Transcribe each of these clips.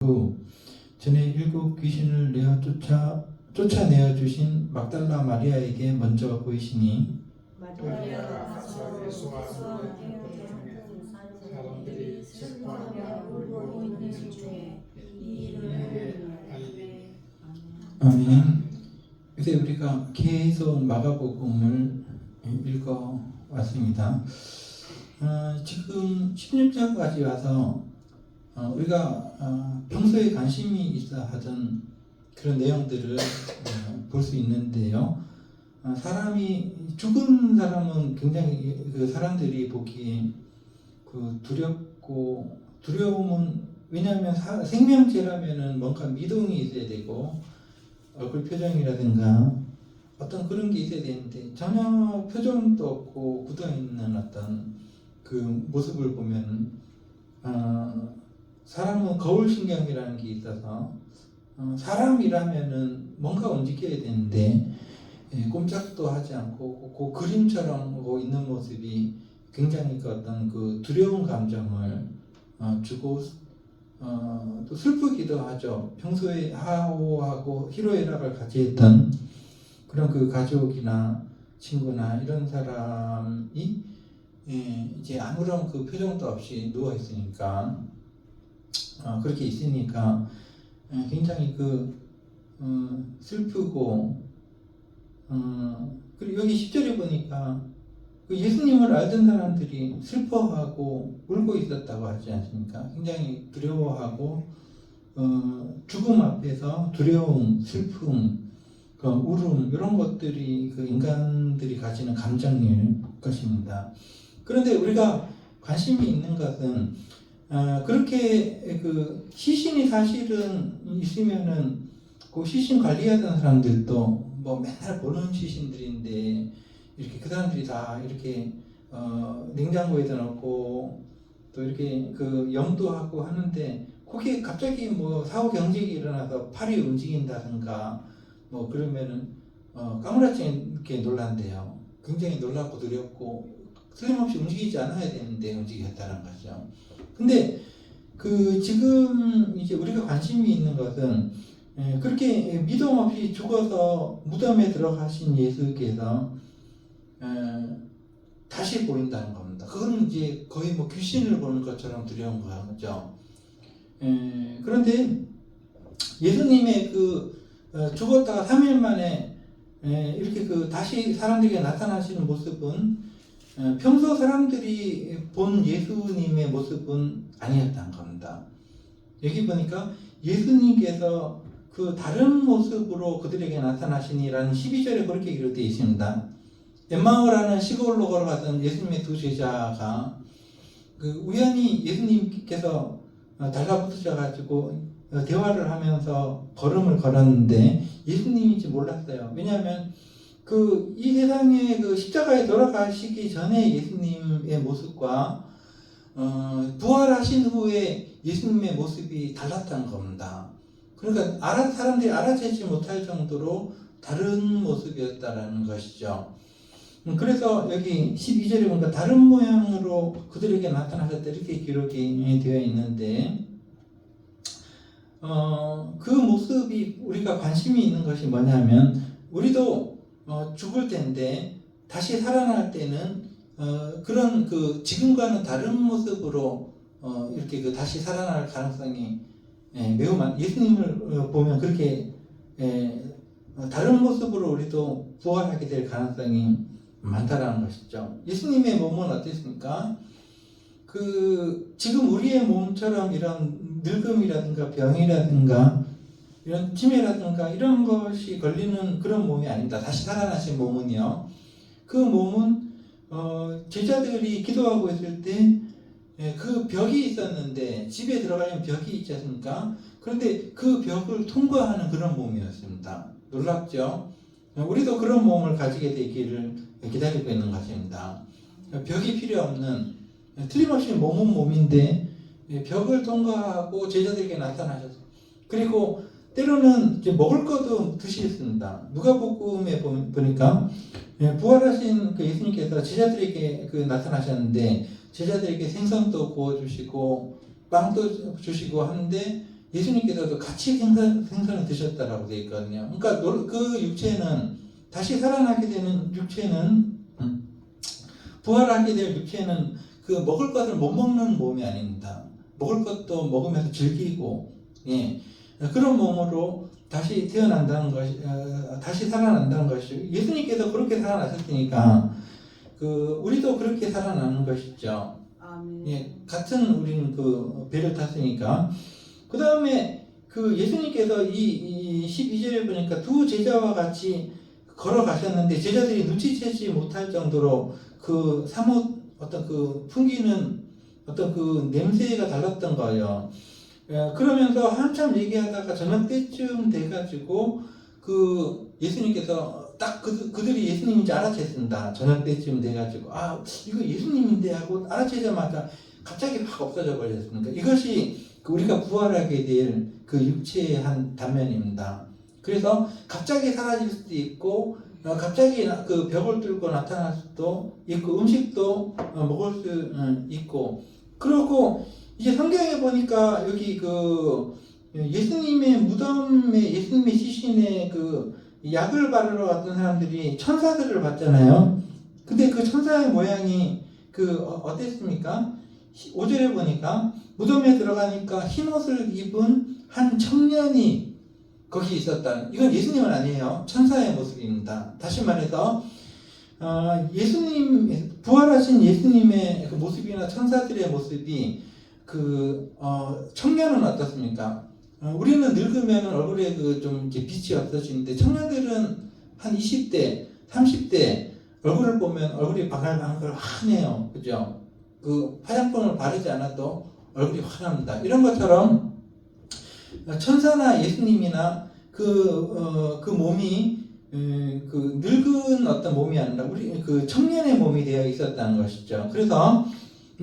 후 전에 7 귀신을 쫓아내어 주신 막달라 마리아에게 먼저 보이시니 마리아가 가서 예수와 함께 사람들이 슬퍼하며 울고 있는 중에 이 일을 알리니. 아멘. 요새 우리가 계속 마가복음을 읽어 왔습니다. 지금 16장까지 와서 우리가 평소에 관심이 있어 하던 그런 내용들을 볼 수 있는데요. 사람이 죽은 사람은 굉장히 그 사람들이 보기에 그 두렵고, 두려움은 왜냐하면 생명체라면은 뭔가 미동이 있어야 되고 얼굴 표정이라든가 어떤 그런 게 있어야 되는데 전혀 표정도 없고 굳어있는 어떤 그 모습을 보면 사람은 거울신경이라는 게 있어서 사람이라면은 뭔가 움직여야 되는데 꼼짝도 하지 않고 그 그림처럼 있는 모습이 굉장히 그 어떤 그 두려운 감정을 주고 또 슬프기도 하죠. 평소에 하오하고 희로애락을 같이 했던 그런 그 가족이나 친구나 이런 사람이 이제 아무런 그 표정도 없이 누워 있으니까 그렇게 있으니까 굉장히 그 슬프고 그리고 여기 10절에 보니까 그 예수님을 알던 사람들이 슬퍼하고 울고 있었다고 하지 않습니까? 굉장히 두려워하고 죽음 앞에서 두려움, 슬픔, 그 울음 이런 것들이 그 인간들이 가지는 감정일 것입니다. 그런데 우리가 관심이 있는 것은 그렇게 그 시신이 사실은 있으면은 그 시신 관리하던 사람들도 뭐 맨날 보는 시신들인데 이렇게 그 사람들이 다 이렇게 냉장고에다 넣고 또 이렇게 그 염도하고 하는데 거기에 갑자기 뭐 사후 경직이 일어나서 팔이 움직인다든가 뭐 그러면은 까무라치 이렇게 놀란대요. 굉장히 놀랍고 두렵고 틀림없이 움직이지 않아야 되는데 움직였다는 거죠. 근데 그 지금 이제 우리가 관심이 있는 것은 그렇게 미동 없이 죽어서 무덤에 들어가신 예수께서 다시 보인다는 겁니다. 그건 이제 거의 뭐 귀신을 보는 것처럼 두려운 거죠. 그런데 예수님의 그 죽었다가 3일 만에 이렇게 그 다시 사람들에게 나타나시는 모습은 평소 사람들이 본 예수님의 모습은 아니었다는 겁니다. 여기 보니까 예수님께서 그 다른 모습으로 그들에게 나타나시니라는 12절에 그렇게 기록되어 있습니다. 엠마오라는 시골로 걸어가던 예수님의 2 제자가 그 우연히 예수님께서 달라붙으셔가지고 대화를 하면서 걸음을 걸었는데 예수님인지 몰랐어요. 왜냐하면 그 이 세상에 그 십자가에 돌아가시기 전에 예수님의 모습과 부활하신 후에 예수님의 모습이 달랐다는 겁니다. 그러니까 사람들이 알아채지 못할 정도로 다른 모습이었다라는 것이죠. 그래서 여기 12절에 보니까 다른 모양으로 그들에게 나타나셨다 이렇게 기록이 되어 있는데 그 모습이 우리가 관심이 있는 것이 뭐냐면 우리도 죽을 텐데 다시 살아날 때는 그런 그 지금과는 다른 모습으로 이렇게 그 다시 살아날 가능성이 매우 예수님을 보면 그렇게 다른 모습으로 우리도 부활하게 될 가능성이 많다라는 것이죠. 예수님의 몸은 어땠습니까? 그 지금 우리의 몸처럼 이런 늙음이라든가 병이라든가 이런 치매라든가 이런 것이 걸리는 그런 몸이 아닙니다. 다시 살아나신 몸은요. 그 몸은 제자들이 기도하고 있을 때 그 벽이 있었는데 집에 들어가면 벽이 있지 않습니까? 그런데 그 벽을 통과하는 그런 몸이었습니다. 놀랍죠? 우리도 그런 몸을 가지게 되기를 기다리고 있는 것입니다. 벽이 필요 없는 틀림없이 몸은 몸인데 벽을 통과하고 제자들에게 나타나셔서 그리고 때로는 이제 먹을 것도 드셨습니다. 누가복음에 보니까 부활하신 그 예수님께서 제자들에게 그 나타나셨는데 제자들에게 생선도 구워주시고 빵도 주시고 하는데 예수님께서도 같이 생선을 드셨다라고 되어 있거든요. 그러니까 그 육체는 다시 살아나게 되는 육체는 부활하게 될 육체는 그 먹을 것을 못 먹는 몸이 아닙니다. 먹을 것도 먹으면서 즐기고 예, 그런 몸으로 다시 태어난다는 것이 다시 살아난다는 것이 예수님께서 그렇게 살아나셨으니까 그 우리도 그렇게 살아나는 것이죠. 예, 같은 우리는 그 배를 탔으니까. 그 다음에 그 예수님께서 이 12절에 보니까 두 제자와 같이 걸어가셨는데 제자들이 눈치채지 못할 정도로 그 사뭇 어떤 그 풍기는 어떤 그 냄새가 달랐던 거예요. 그러면서 한참 얘기하다가 저녁 때쯤 돼가지고 그 예수님께서 딱 그들이 예수님인지 알아챘습니다. 저녁 때쯤 돼가지고 아 이거 예수님인데 하고 알아채자마자 갑자기 확 없어져 버렸습니다. 이것이 우리가 부활하게 될 그 육체의 한 단면입니다. 그래서 갑자기 사라질 수도 있고 갑자기 그 벽을 뚫고 나타날 수도 있고 음식도 먹을 수 있고 그리고 이제 성경에 보니까 여기 그 예수님의 무덤에 예수님의 시신에 그 약을 바르러 왔던 사람들이 천사들을 봤잖아요. 근데 그 천사의 모양이 그 어땠습니까? 5절에 보니까 무덤에 들어가니까 흰 옷을 입은 한 청년이 거기 있었다. 이건 예수님은 아니에요. 천사의 모습입니다. 다시 말해서 예수님 부활하신 예수님의 그 모습이나 천사들의 모습이 그 청년은 어떻습니까? 우리는 늙으면 얼굴에 그 좀 이제 빛이 없어지는데 청년들은 한 20대, 30대 얼굴을 보면 얼굴이 바글바글 환해요. 그죠? 그 화장품을 바르지 않아도 얼굴이 환합니다. 이런 것처럼 천사나 예수님이나 그 몸이 그 늙은 어떤 몸이 아니라 우리 그 청년의 몸이 되어 있었다는 것이죠. 그래서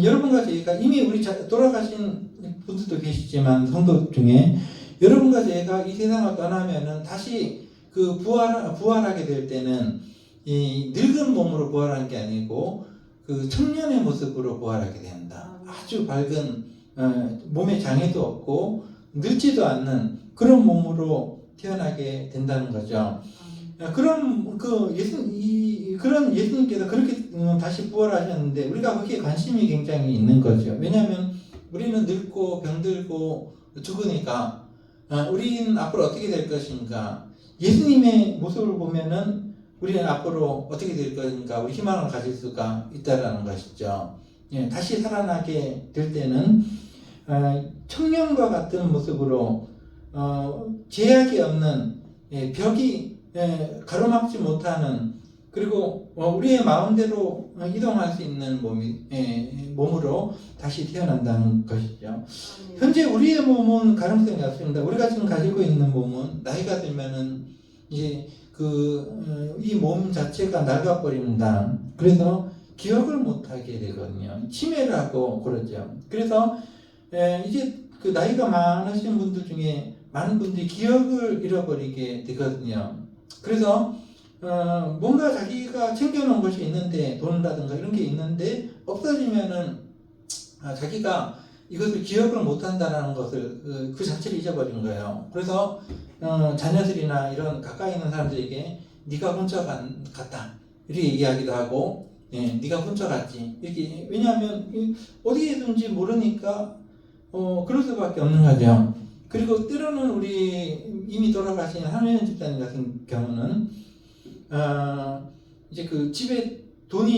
여러분과 저희가 이미 우리 돌아가신 분들도 계시지만 성도 중에 여러분과 저희가 이 세상을 떠나면은 다시 그 부활하게 될 때는 이 늙은 몸으로 부활한 게 아니고 그 청년의 모습으로 부활하게 된다. 아주 밝은 몸에 장애도 없고 늙지도 않는 그런 몸으로 태어나게 된다는 거죠. 그런 그런 예수님께서 그렇게 다시 부활하셨는데 우리가 거기에 관심이 굉장히 있는 거죠. 왜냐하면 우리는 늙고 병들고 죽으니까 우리는 앞으로 어떻게 될 것인가. 예수님의 모습을 보면은 우리는 앞으로 어떻게 될 것인가 우리 희망을 가질 수가 있다라는 것이죠. 예, 다시 살아나게 될 때는 청년과 같은 모습으로 제약이 없는 벽이 가로막지 못하는 그리고 우리의 마음대로 이동할 수 있는 몸으로 다시 태어난다는 것이죠. 현재 우리의 몸은 가능성이 없습니다. 우리가 지금 가지고 있는 몸은 나이가 들면은 이제 이 몸 자체가 낡아버립니다. 그래서 기억을 못하게 되거든요. 치매를 하고 그러죠. 그래서 이제 그 나이가 많으신 분들 중에 많은 분들이 기억을 잃어버리게 되거든요. 그래서 뭔가 자기가 챙겨놓은 것이 있는데 돈이라든가 이런 게 있는데 없어지면은 자기가 이것을 기억을 못한다는 것을 그 자체를 잊어버린 거예요. 그래서 자녀들이나 이런 가까이 있는 사람들에게 네가 훔쳐갔다 이렇게 얘기하기도 하고 네가 훔쳐갔지 이렇게. 왜냐하면 어디에든지 모르니까 그럴 수밖에 없는 거죠. 그리고 때로는 우리 이미 돌아가신 한혜연 집사님 같은 경우는 이제 그 집에 돈이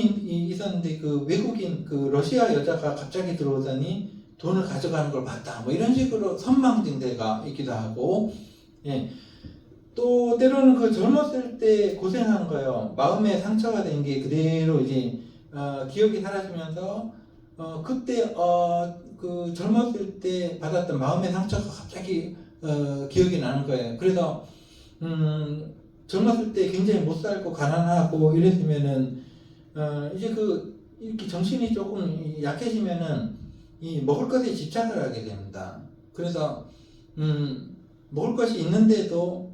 있었는데 그 외국인 그 러시아 여자가 갑자기 들어오더니 돈을 가져가는 걸 봤다. 뭐 이런 식으로 선망증대가 있기도 하고, 또 때로는 그 젊었을 때 고생한 거요. 마음에 상처가 된 게 그대로 이제 기억이 사라지면서 그때 그 젊었을 때 받았던 마음의 상처가 갑자기 기억이 나는 거예요. 그래서 젊었을 때 굉장히 못 살고 가난하고 이랬으면은 이제 이렇게 정신이 조금 약해지면은 이 먹을 것에 집착을 하게 됩니다. 그래서 먹을 것이 있는데도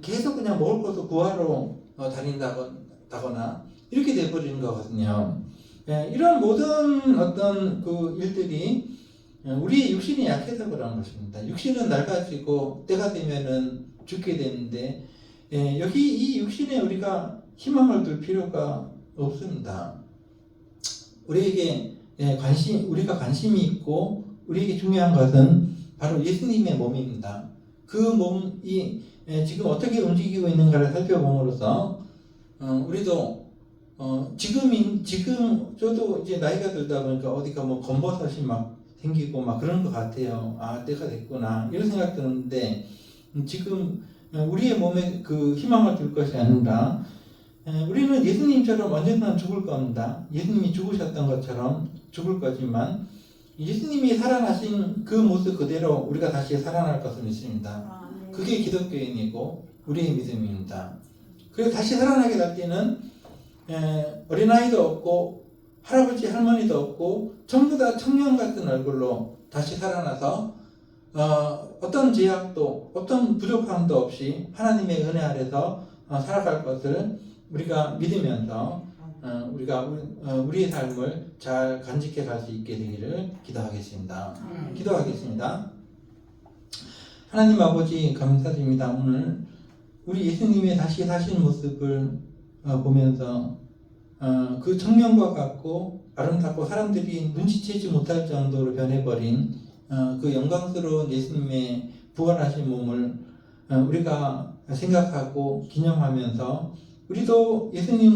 계속 그냥 먹을 것을 구하러 다닌다거나 이렇게 돼버리는 거거든요. 이런 모든 어떤 그 일들이 우리의 육신이 약해서 그런 것입니다. 육신은 낡아지고 때가 되면은 죽게 되는데 여기 이 육신에 우리가 희망을 둘 필요가 없습니다. 우리에게 우리가 관심이 있고 우리에게 중요한 것은 바로 예수님의 몸입니다. 그 몸이 지금 어떻게 움직이고 있는가를 살펴봄으로써 우리도 지금 저도 이제 나이가 들다 보니까 어디가 뭐 검버섯이 막 생기고 막 그런 것 같아요. 아, 때가 됐구나 이런 생각 드는데 지금 우리의 몸에 그 희망을 둘 것이 아니라 우리는 예수님처럼 언젠가 죽을 겁니다. 예수님이 죽으셨던 것처럼 죽을 거지만 예수님이 살아나신 그 모습 그대로 우리가 다시 살아날 것을 믿습니다. 그게 기독교인이고 우리의 믿음입니다. 그래서 다시 살아나게 될 때는 어린아이도 없고 할아버지 할머니도 없고 전부 다 청년 같은 얼굴로 다시 살아나서 어떤 제약도 어떤 부족함도 없이 하나님의 은혜 아래서 살아갈 것을 우리가 믿으면서 우리가 우리의 삶을 잘 간직해 갈 수 있게 되기를 기도하겠습니다. 기도하겠습니다. 하나님 아버지 감사드립니다. 오늘 우리 예수님의 다시 사신 모습을 보면서 그 청년과 같고 아름답고 사람들이 눈치채지 못할 정도로 변해버린 그 영광스러운 예수님의 부활하신 몸을 우리가 생각하고 기념하면서 우리도 예수님